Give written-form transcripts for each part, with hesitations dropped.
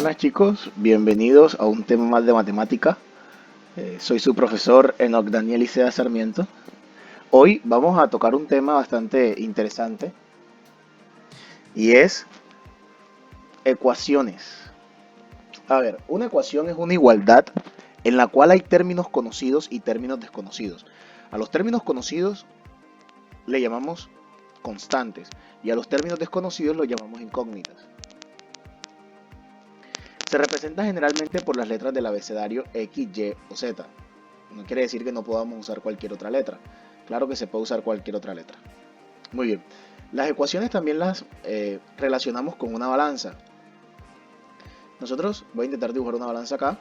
Buenas chicos, bienvenidos a un tema más de matemática. Soy su profesor Enoc Daniel Iseda Sarmiento. Hoy vamos a tocar un tema bastante interesante y es ecuaciones. A ver, una ecuación es una igualdad en la cual hay términos conocidos y términos desconocidos. A los términos conocidos le llamamos constantes y a los términos desconocidos los llamamos incógnitas. Se representa generalmente por las letras del abecedario X, Y o Z. No quiere decir que no podamos usar cualquier otra letra. Claro que se puede usar cualquier otra letra. Muy bien. Las ecuaciones también las relacionamos con una balanza. Voy a intentar dibujar una balanza acá.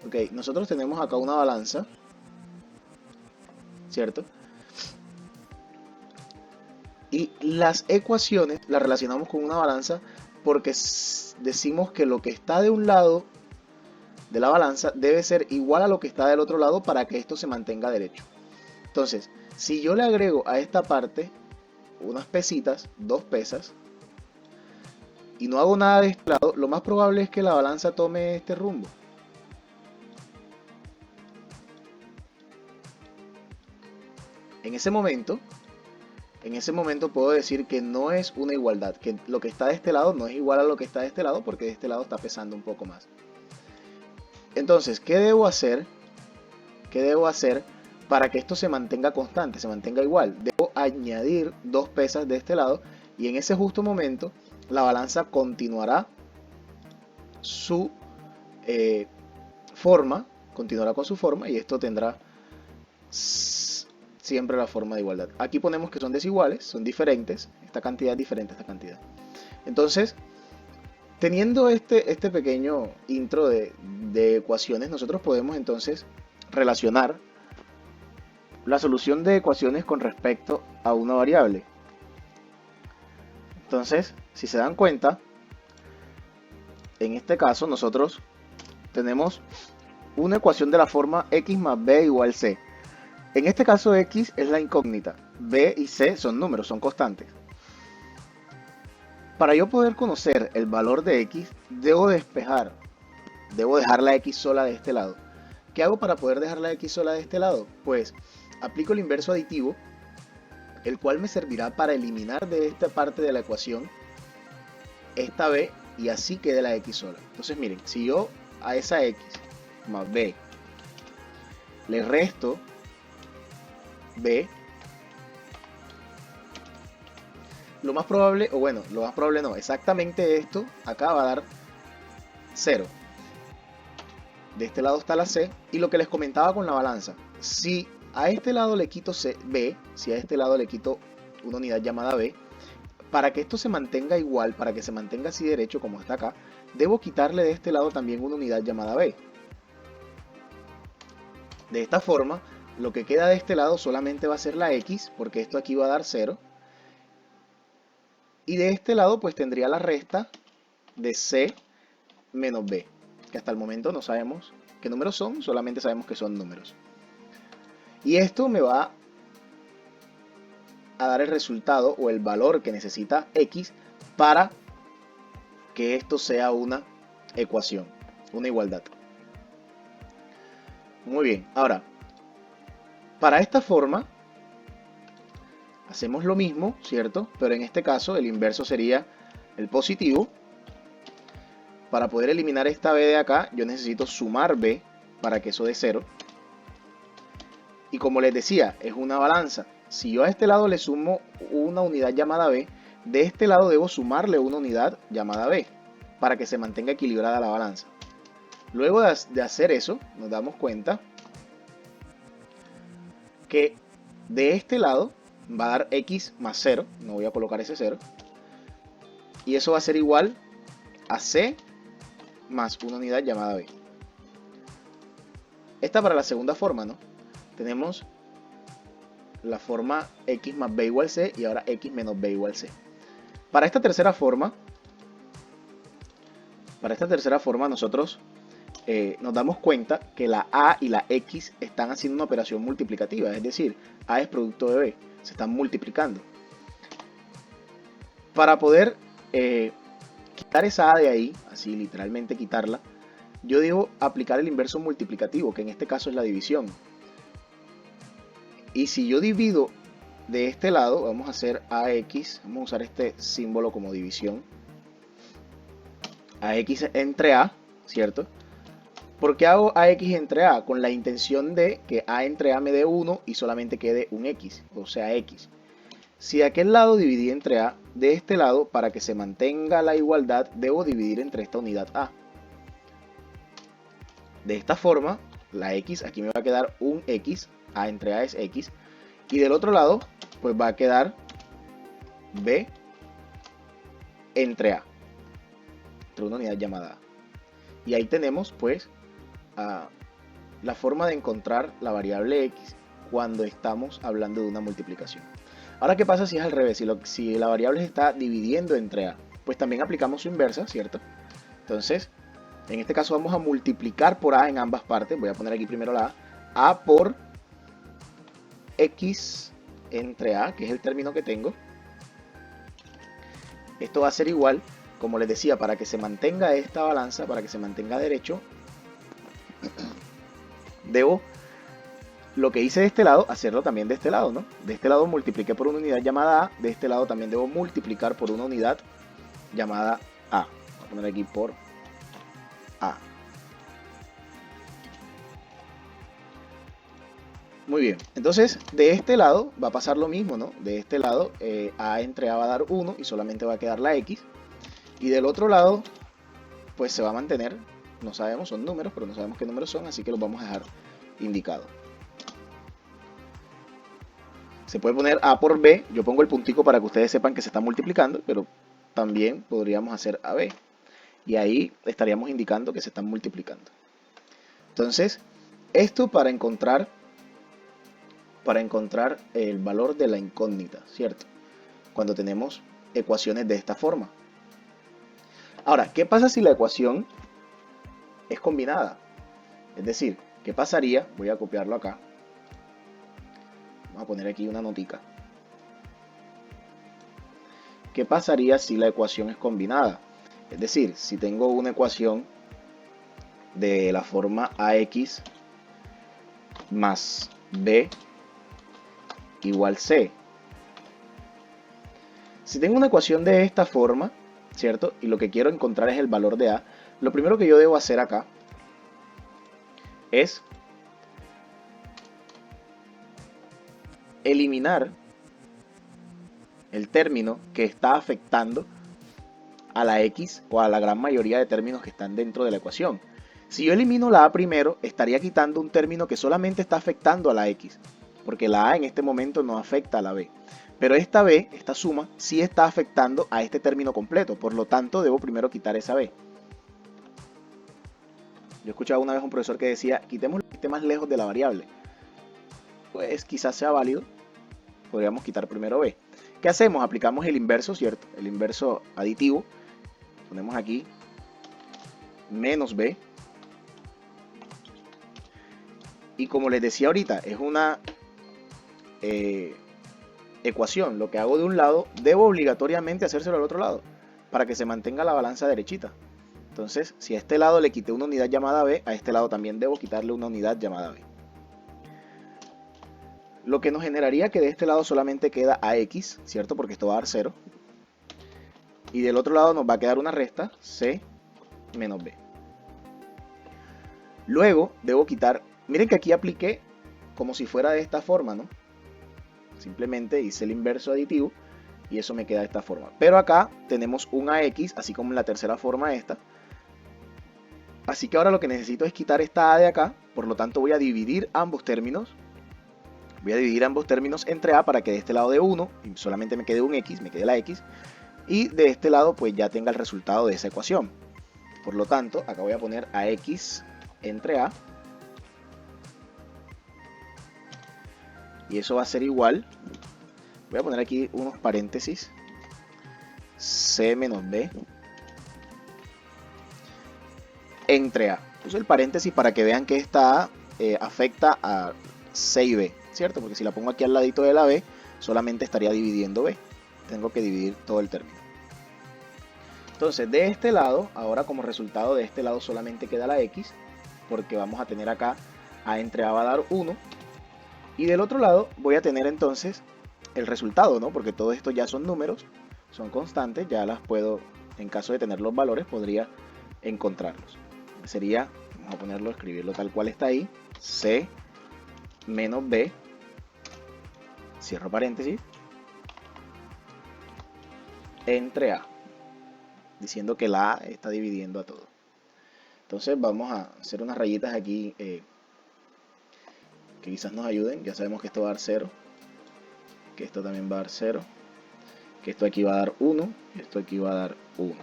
Ok, nosotros tenemos acá una balanza, ¿cierto? Y las ecuaciones las relacionamos con una balanza porque decimos que lo que está de un lado de la balanza debe ser igual a lo que está del otro lado para que esto se mantenga derecho. Entonces, si yo le agrego a esta parte unas pesitas, 2 pesas, y no hago nada de este lado, lo más probable es que la balanza tome este rumbo. En ese momento puedo decir que no es una igualdad, que lo que está de este lado no es igual a lo que está de este lado porque de este lado está pesando un poco más. Entonces, ¿qué debo hacer? ¿Qué debo hacer para que esto se mantenga constante, se mantenga igual? Debo añadir 2 pesas de este lado y en ese justo momento la balanza continuará su forma, continuará con su forma y esto tendrá siempre la forma de igualdad. Aquí ponemos que son desiguales, son diferentes, esta cantidad es diferente a esta cantidad. Entonces, teniendo este pequeño intro de ecuaciones, nosotros podemos entonces relacionar la solución de ecuaciones con respecto a una variable. Entonces, si se dan cuenta, en este caso nosotros tenemos una ecuación de la forma x más b igual c. En este caso x es la incógnita, b y c son números, son constantes. Para yo poder conocer el valor de x, debo dejar la x sola de este lado. ¿Qué hago para poder dejar la x sola de este lado? Pues aplico el inverso aditivo, el cual me servirá para eliminar de esta parte de la ecuación esta b y así quede la x sola. Entonces miren, si yo a esa x más b le resto b, lo más probable no, exactamente esto acá va a dar 0. De este lado está la c y lo que les comentaba con la balanza, si a este lado le quito b, si a este lado le quito una unidad llamada b, para que esto se mantenga igual, para que se mantenga así derecho como está acá, debo quitarle de este lado también una unidad llamada b. De esta forma, lo que queda de este lado solamente va a ser la x, porque esto aquí va a dar 0. Y de este lado pues tendría la resta de c menos b, que hasta el momento no sabemos qué números son, solamente sabemos que son números. Y esto me va a dar el resultado o el valor que necesita x para que esto sea una ecuación, una igualdad. Muy bien, ahora, para esta forma hacemos lo mismo, ¿cierto? Pero en este caso el inverso sería el positivo. Para poder eliminar esta b de acá, yo necesito sumar b para que eso dé 0. Y como les decía, es una balanza. Si yo a este lado le sumo una unidad llamada b, de este lado debo sumarle una unidad llamada b para que se mantenga equilibrada la balanza. Luego de hacer eso, nos damos cuenta que de este lado va a dar x más 0, no voy a colocar ese 0, y eso va a ser igual a c más una unidad llamada b. Esta para la segunda forma, ¿no? Tenemos la forma x más b igual c y ahora x menos b igual c. Para esta tercera forma nosotros nos damos cuenta que la a y la x están haciendo una operación multiplicativa, es decir, a es producto de b, se están multiplicando. Para poder quitar quitar esa A de ahí, así literalmente quitarla, yo debo aplicar el inverso multiplicativo, que en este caso es la división. Y si yo divido de este lado, vamos a hacer AX, vamos a usar este símbolo como división, AX entre A, ¿cierto? ¿Por qué hago AX entre A? Con la intención de que A entre A me dé 1 y solamente quede un X, o sea X. Si de aquel lado dividí entre A, de este lado, para que se mantenga la igualdad, debo dividir entre esta unidad A. De esta forma, la X, aquí me va a quedar un X, A entre A es X, y del otro lado, pues va a quedar B entre A, entre una unidad llamada A. Y ahí tenemos, pues, la forma de encontrar la variable X cuando estamos hablando de una multiplicación. Ahora, ¿qué pasa si es al revés? Si la variable se está dividiendo entre A, pues también aplicamos su inversa, ¿cierto? Entonces, en este caso vamos a multiplicar por A en ambas partes. Voy a poner aquí primero la A. A por X entre A, que es el término que tengo. Esto va a ser igual, como les decía, para que se mantenga esta balanza, para que se mantenga derecho, debo lo que hice de este lado, hacerlo también de este lado, ¿no? De este lado multipliqué por una unidad llamada A, de este lado también debo multiplicar por una unidad llamada A. Voy a poner aquí por A. Muy bien, entonces de este lado va a pasar lo mismo, ¿no? De este lado A entre A va a dar 1 y solamente va a quedar la X. Y del otro lado, pues se va a mantener, no sabemos, son números, pero no sabemos qué números son, así que los vamos a dejar indicados. Se puede poner A por B, yo pongo el puntico para que ustedes sepan que se está multiplicando, pero también podríamos hacer AB. Y ahí estaríamos indicando que se están multiplicando. Entonces, esto para encontrar el valor de la incógnita, ¿cierto? Cuando tenemos ecuaciones de esta forma. Ahora, ¿qué pasa si la ecuación es combinada? Es decir, ¿qué pasaría? Voy a copiarlo acá. Vamos a poner aquí una notica. ¿Qué pasaría si la ecuación es combinada? Es decir, si tengo una ecuación de la forma AX más B igual C. Si tengo una ecuación de esta forma, ¿cierto? Y lo que quiero encontrar es el valor de A, lo primero que yo debo hacer acá es eliminar el término que está afectando a la X o a la gran mayoría de términos que están dentro de la ecuación. Si yo elimino la A primero, estaría quitando un término que solamente está afectando a la X, porque la A en este momento no afecta a la B. Pero esta B, esta suma, sí está afectando a este término completo, por lo tanto debo primero quitar esa B. Yo escuchaba una vez un profesor que decía, quitemos lo que esté más lejos de la variable. Pues quizás sea válido, podríamos quitar primero B. ¿Qué hacemos? Aplicamos el inverso, ¿cierto? El inverso aditivo. Ponemos aquí menos B. Y como les decía ahorita, es una ecuación. Lo que hago de un lado, debo obligatoriamente hacérselo al otro lado, para que se mantenga la balanza derechita. Entonces, si a este lado le quité una unidad llamada B, a este lado también debo quitarle una unidad llamada B. Lo que nos generaría que de este lado solamente queda AX, ¿cierto? Porque esto va a dar 0. Y del otro lado nos va a quedar una resta, C menos B. Luego debo quitar, miren que aquí apliqué como si fuera de esta forma, ¿no? Simplemente hice el inverso aditivo y eso me queda de esta forma. Pero acá tenemos un AX, así como en la tercera forma esta. Así que ahora lo que necesito es quitar esta A de acá, por lo tanto voy a dividir ambos términos. Voy a dividir ambos términos entre A para que de este lado de 1 y solamente me quede un X, me quede la X. Y de este lado pues ya tenga el resultado de esa ecuación. Por lo tanto, acá voy a poner AX entre A. Y eso va a ser igual. Voy a poner aquí unos paréntesis. C menos B entre A. Uso el paréntesis para que vean que esta A afecta a C y B, ¿cierto? Porque si la pongo aquí al ladito de la B, solamente estaría dividiendo B. Tengo que dividir todo el término. Entonces, de este lado, ahora como resultado de este lado solamente queda la x, porque vamos a tener acá a entre a va a dar 1. Y del otro lado voy a tener entonces el resultado, ¿no? Porque todo esto ya son números, son constantes, ya las puedo, en caso de tener los valores, podría encontrarlos. Sería, vamos a ponerlo, escribirlo tal cual está ahí, c menos b, cierro paréntesis, entre a, diciendo que la a está dividiendo a todo. Entonces vamos a hacer unas rayitas aquí que quizás nos ayuden. Ya sabemos que esto va a dar 0, que esto también va a dar 0, que esto aquí va a dar 1, y esto aquí va a dar 1.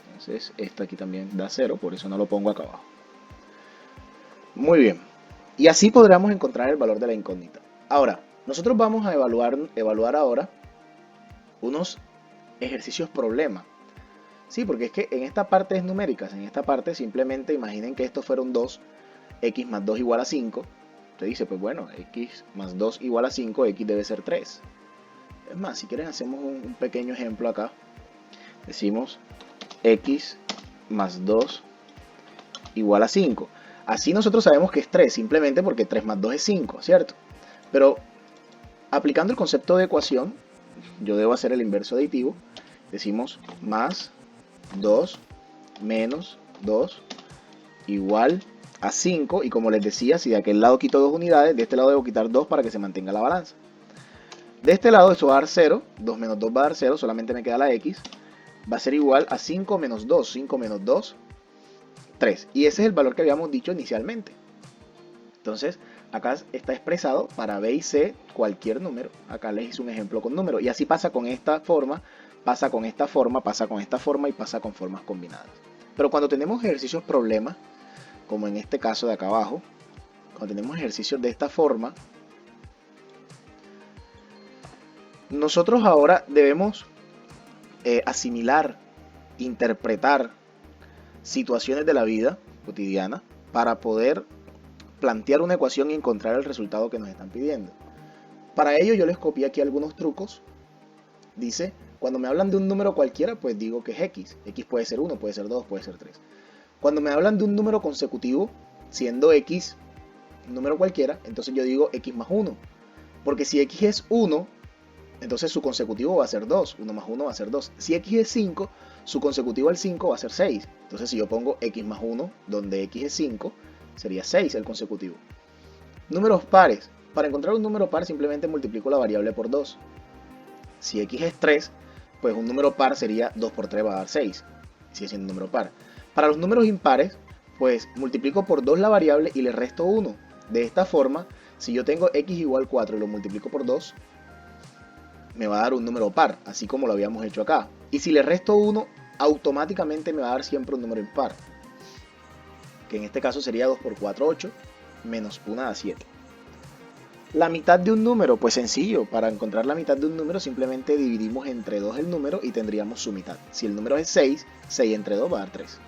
Entonces esto aquí también da 0, por eso no lo pongo acá abajo. Muy bien. Y así podremos encontrar el valor de la incógnita. Ahora, nosotros vamos a evaluar ahora unos ejercicios problema. Sí, porque es que en esta parte es numéricas. En esta parte simplemente imaginen que esto fuera un 2, x más 2 igual a 5. Usted dice, pues bueno, x más 2 igual a 5, x debe ser 3. Es más, si quieren hacemos un pequeño ejemplo acá. Decimos x más 2 igual a 5. Así nosotros sabemos que es 3, simplemente porque 3 más 2 es 5, ¿cierto? Pero aplicando el concepto de ecuación, yo debo hacer el inverso aditivo. Decimos más 2 menos 2 igual a 5. Y como les decía, si de aquel lado quito 2 unidades, de este lado debo quitar 2 para que se mantenga la balanza. De este lado esto va a dar 0, 2 menos 2 va a dar 0, solamente me queda la x. Va a ser igual a 5 menos 2, 5 menos 2, 3. Y ese es el valor que habíamos dicho inicialmente. Entonces, acá está expresado para b y c cualquier número. Acá les hice un ejemplo con número. Y así pasa con esta forma, pasa con esta forma, pasa con esta forma y pasa con formas combinadas. Pero cuando tenemos ejercicios problemas, como en este caso de acá abajo, cuando tenemos ejercicios de esta forma, nosotros ahora debemos asimilar, interpretar situaciones de la vida cotidiana para poder plantear una ecuación y encontrar el resultado que nos están pidiendo. Para ello yo les copié aquí algunos trucos. Dice, cuando me hablan de un número cualquiera, pues digo que es x. X puede ser 1, puede ser 2, puede ser 3. Cuando me hablan de un número consecutivo, siendo x un número cualquiera, entonces yo digo x más 1. Porque si x es 1, entonces su consecutivo va a ser 2. 1 más 1 va a ser 2. Si x es 5, su consecutivo al 5 va a ser 6. Entonces si yo pongo x más 1, donde x es 5, sería 6 el consecutivo. Números pares. Para encontrar un número par simplemente multiplico la variable por 2. Si x es 3, pues un número par sería 2 por 3 va a dar 6. Sigue siendo un número par. Para los números impares, pues multiplico por 2 la variable y le resto 1. De esta forma, si yo tengo x igual 4 y lo multiplico por 2, me va a dar un número par, así como lo habíamos hecho acá. Y si le resto 1, automáticamente me va a dar siempre un número impar, que en este caso sería 2 por 4, 8, menos 1 da 7. La mitad de un número, pues sencillo, para encontrar la mitad de un número simplemente dividimos entre 2 el número y tendríamos su mitad. Si el número es 6, 6 entre 2 va a dar 3.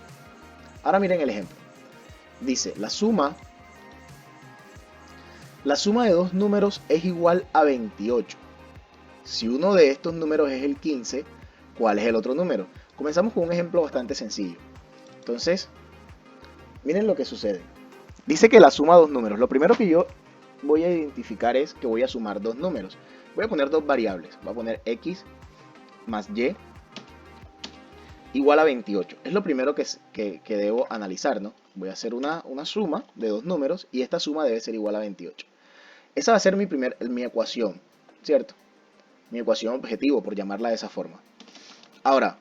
Ahora miren el ejemplo. Dice, la suma de dos números es igual a 28. Si uno de estos números es el 15, ¿cuál es el otro número? Comenzamos con un ejemplo bastante sencillo. Entonces, miren lo que sucede. Dice que la suma de dos números. Lo primero que yo voy a identificar es que voy a sumar dos números. Voy a poner dos variables. Voy a poner x más y igual a 28. Es lo primero que debo analizar, ¿no? Voy a hacer una suma de dos números y esta suma debe ser igual a 28. Esa va a ser mi ecuación, ¿cierto? Mi ecuación objetivo, por llamarla de esa forma. Ahora,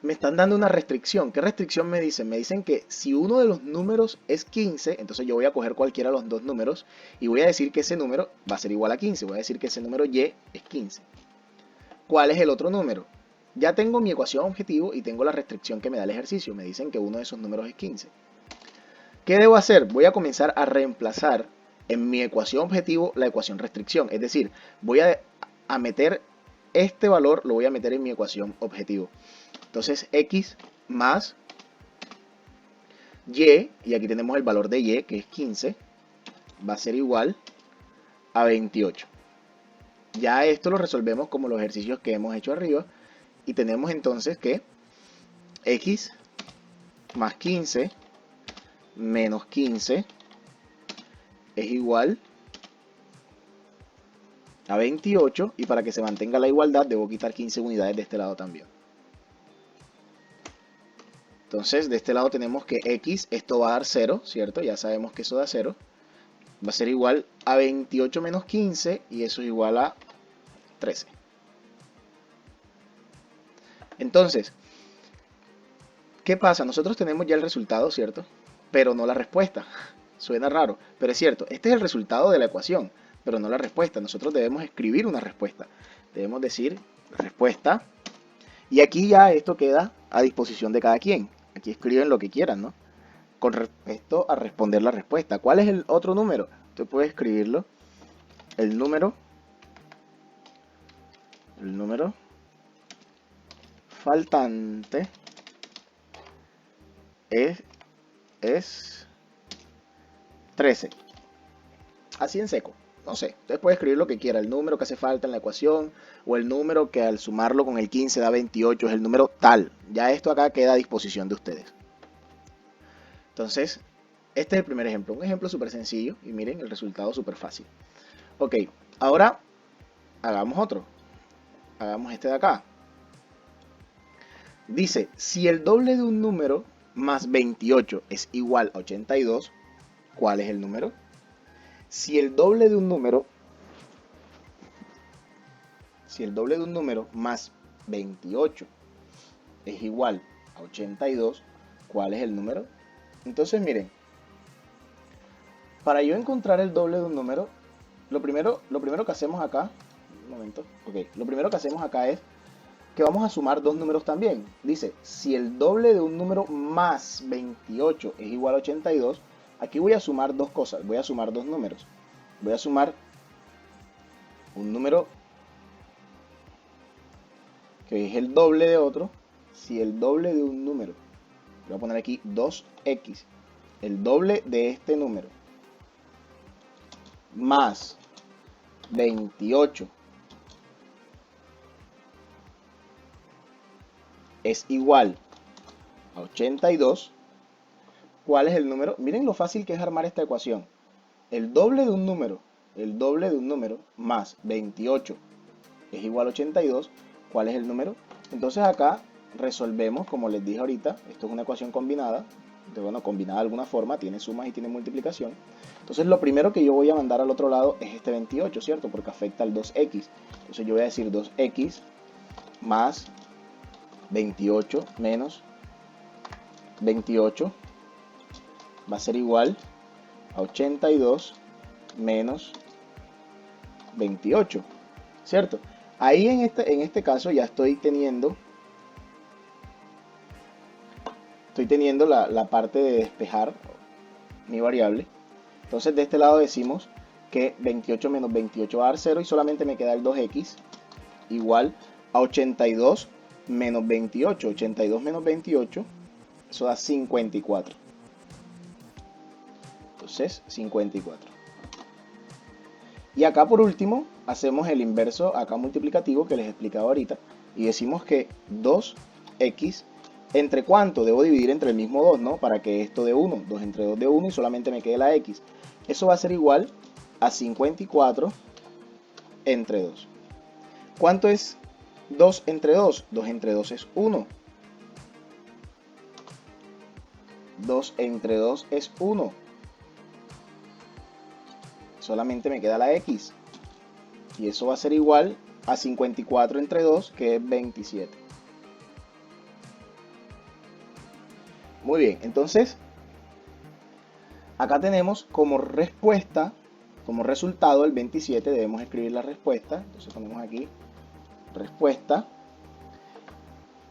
me están dando una restricción. ¿Qué restricción me dicen? Me dicen que si uno de los números es 15, entonces yo voy a coger cualquiera de los dos números y voy a decir que ese número va a ser igual a 15. Voy a decir que ese número y es 15. ¿Cuál es el otro número? Ya tengo mi ecuación objetivo y tengo la restricción que me da el ejercicio. Me dicen que uno de esos números es 15. ¿Qué debo hacer? Voy a comenzar a reemplazar en mi ecuación objetivo la ecuación restricción. Es decir, voy a meter este valor, lo voy a meter en mi ecuación objetivo. Entonces x más y aquí tenemos el valor de y, que es 15, va a ser igual a 28. Ya esto lo resolvemos como los ejercicios que hemos hecho arriba Y tenemos entonces que x más 15 menos 15 es igual a 28, y para que se mantenga la igualdad debo quitar 15 unidades de este lado también. Entonces de este lado tenemos que x, esto va a dar 0, ¿cierto? Ya sabemos que eso da 0. Va a ser igual a 28 menos 15, y eso es igual a 13. Entonces, ¿qué pasa? Nosotros tenemos ya el resultado, ¿cierto? Pero no la respuesta. Suena raro, pero es cierto. Este es el resultado de la ecuación, pero no la respuesta. Nosotros debemos escribir una respuesta. Debemos decir respuesta. Y aquí ya esto queda a disposición de cada quien. Aquí escriben lo que quieran, ¿no? Con respecto a responder la respuesta. ¿Cuál es el otro número? Usted puede escribirlo. El número faltante es 13. Así en seco. No sé, usted puede escribir lo que quiera, el número que hace falta en la ecuación, o el número que al sumarlo con el 15 da 28, es el número tal. Ya esto acá queda a disposición de ustedes. Entonces, este es el primer ejemplo, un ejemplo súper sencillo, y miren el resultado súper fácil. Ok, ahora hagamos otro. Hagamos este de acá. Dice, si el doble de un número más 28 es igual a 82, ¿cuál es el número? Si el doble de un número más 28 es igual a 82, ¿cuál es el número? Entonces miren, para yo encontrar el doble de un número, lo primero que hacemos acá, un momento, ok, lo primero que hacemos acá es que vamos a sumar dos números también. Dice, si el doble de un número más 28 es igual a 82, aquí voy a sumar dos cosas, voy a sumar dos números. Voy a sumar un número que es el doble de otro. Si el doble de un número, voy a poner aquí 2x, el doble de este número, más 28 es igual a 82, ¿cuál es el número? Miren lo fácil que es armar esta ecuación. El doble de un número más 28 es igual a 82, ¿cuál es el número? Entonces acá resolvemos, como les dije ahorita, esto es una ecuación combinada, bueno, combinada de alguna forma, tiene sumas y tiene multiplicación. Entonces lo primero que yo voy a mandar al otro lado es este 28, ¿cierto? Porque afecta al 2x. Entonces yo voy a decir 2x más 28 menos 28 va a ser igual a 82 menos 28, ¿cierto? Ahí en este caso ya estoy teniendo la parte de despejar mi variable. Entonces de este lado decimos que 28 menos 28 va a dar 0 y solamente me queda el 2x igual a 82 menos 28. 82 menos 28, eso da 54. Entonces 54. Y acá por último hacemos el inverso acá multiplicativo que les explicaba ahorita y decimos que 2x entre cuánto debo dividir entre el mismo 2, ¿no? Para que esto dé 1, 2 entre 2 de 1 y solamente me quede la x. Eso va a ser igual a 54 entre 2. ¿Cuánto es 2 entre 2? 2 entre 2 es 1. 2 entre 2 es 1. Solamente me queda la x. Y eso va a ser igual a 54 entre 2, que es 27. Muy bien, entonces acá tenemos como respuesta, como resultado el 27, debemos escribir la respuesta. Entonces ponemos aquí respuesta.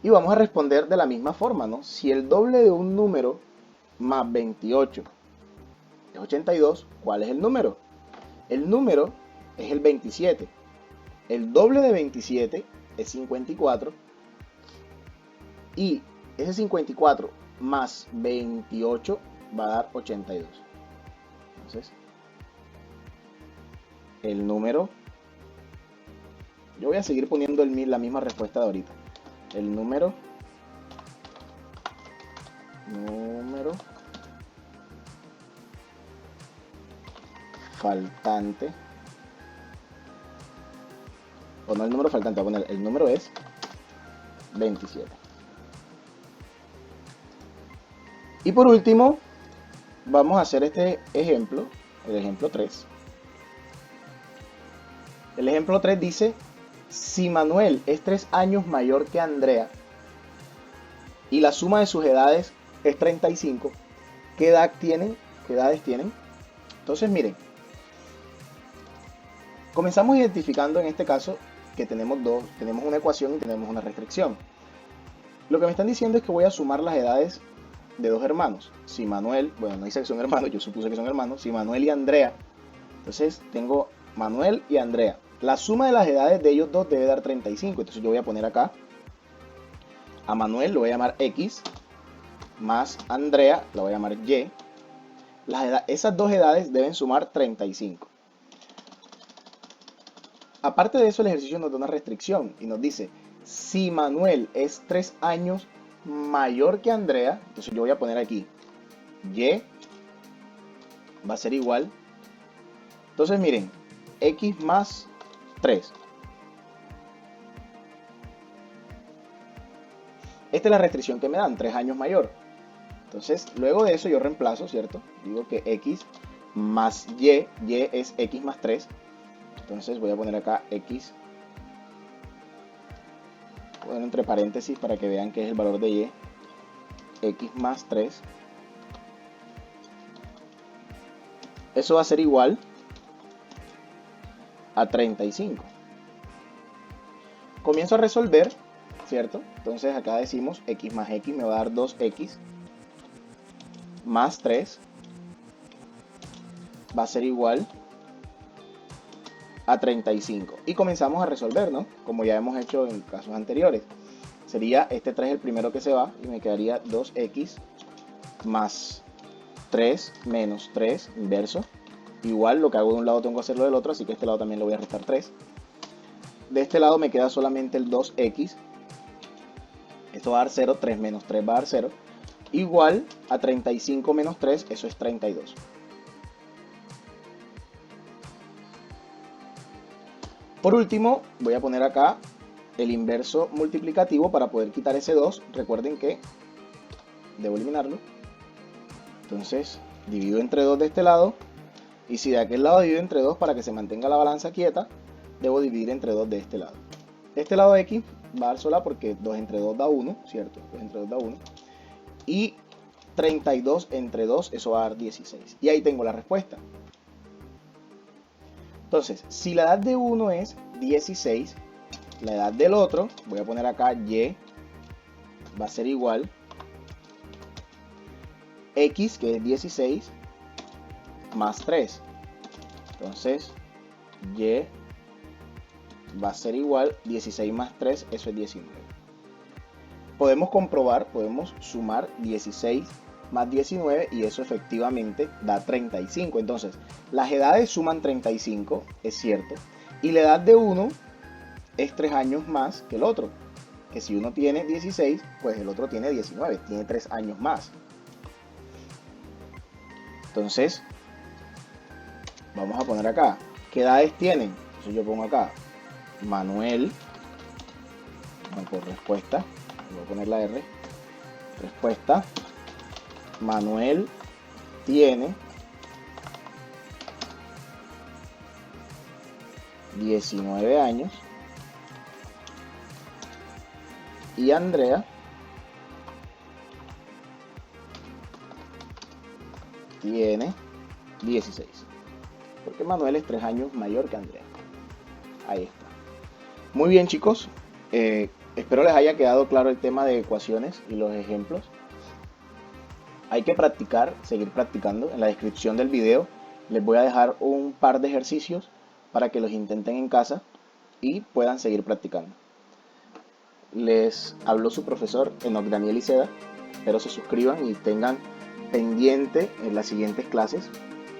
Y vamos a responder de la misma forma, ¿no? Si el doble de un número más 28 es 82, ¿cuál es el número? El número es el 27. El doble de 27 es 54. Y ese 54 más 28 va a dar 82. Entonces, el número, yo voy a seguir poniendo la misma respuesta de ahorita. el número faltante, o no el número faltante, voy a poner el número es 27. Y por último, vamos a hacer este ejemplo, el ejemplo 3. El ejemplo 3 dice, si Manuel es 3 años mayor que Andrea y la suma de sus edades es 35, ¿qué edad tienen? ¿Qué edades tienen? Entonces miren, comenzamos identificando en este caso que tenemos una ecuación y tenemos una restricción. Lo que me están diciendo es que voy a sumar las edades de dos hermanos. Si Manuel, bueno, no dice que son hermanos, yo supuse que son hermanos, si Manuel y Andrea, entonces tengo Manuel y Andrea. La suma de las edades de ellos dos debe dar 35, entonces yo voy a poner acá, a Manuel lo voy a llamar X, más Andrea lo voy a llamar Y. Esas dos edades deben sumar 35. Aparte de eso, el ejercicio nos da una restricción y nos dice, si Manuel es 3 años mayor que Andrea, entonces yo voy a poner aquí, Y va a ser igual. Entonces miren, X más 3. Esta es la restricción que me dan, 3 años mayor. Entonces, luego de eso yo reemplazo, ¿cierto? Digo que X más Y es X más 3. Entonces voy a poner acá X, voy a poner entre paréntesis para que vean que es el valor de Y, X más 3. Eso va a ser igual a 35. Comienzo a resolver, ¿cierto? Entonces acá decimos X más X me va a dar 2X más 3 va a ser igual a 35. Y comenzamos a resolver, ¿no? Como ya hemos hecho en casos anteriores. Sería este 3 el primero que se va y me quedaría 2X más 3 menos 3 inverso. Igual lo que hago de un lado tengo que hacerlo del otro, así que este lado también le voy a restar 3. De este lado me queda solamente el 2X. Esto va a dar 0, 3 menos 3 va a dar 0. Igual a 35 menos 3, eso es 32. Por último, voy a poner acá el inverso multiplicativo para poder quitar ese 2. Recuerden que debo eliminarlo. Entonces, divido entre 2 de este lado. Y si de aquel lado divido entre 2 para que se mantenga la balanza quieta, debo dividir entre 2 de este lado. Este lado de X va a dar sola porque 2 entre 2 da 1, ¿cierto? 2 entre 2 da 1. Y 32 entre 2, eso va a dar 16. Y ahí tengo la respuesta. Entonces, si la edad de uno es 16, la edad del otro, voy a poner acá Y, va a ser igual X, que es 16, más 3. Entonces, Y va a ser igual 16 más 3, eso es 19. Podemos comprobar, podemos sumar 16 más 19 y eso efectivamente da 35. Entonces, las edades suman 35, es cierto, y la edad de uno es 3 años más que el otro. Que si uno tiene 16, pues el otro tiene 19, tiene 3 años más. Entonces, vamos a poner acá, ¿qué edades tienen? Entonces yo pongo acá, Manuel, por respuesta, voy a poner la R, respuesta, Manuel tiene 19 años y Andrea tiene 16. Porque Manuel es 3 años mayor que Andrea. Ahí está. Muy bien, chicos. Espero les haya quedado claro el tema de ecuaciones y los ejemplos. Hay que practicar, seguir practicando. En la descripción del video les voy a dejar un par de ejercicios para que los intenten en casa y puedan seguir practicando. Les habló su profesor Enoc Daniel Iceda. Espero se suscriban y tengan pendiente en las siguientes clases.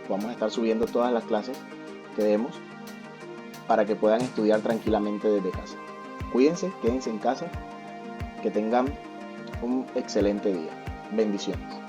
Vamos a estar subiendo todas las clases que demos para que puedan estudiar tranquilamente desde casa. Cuídense, quédense en casa Que tengan un excelente día. Bendiciones.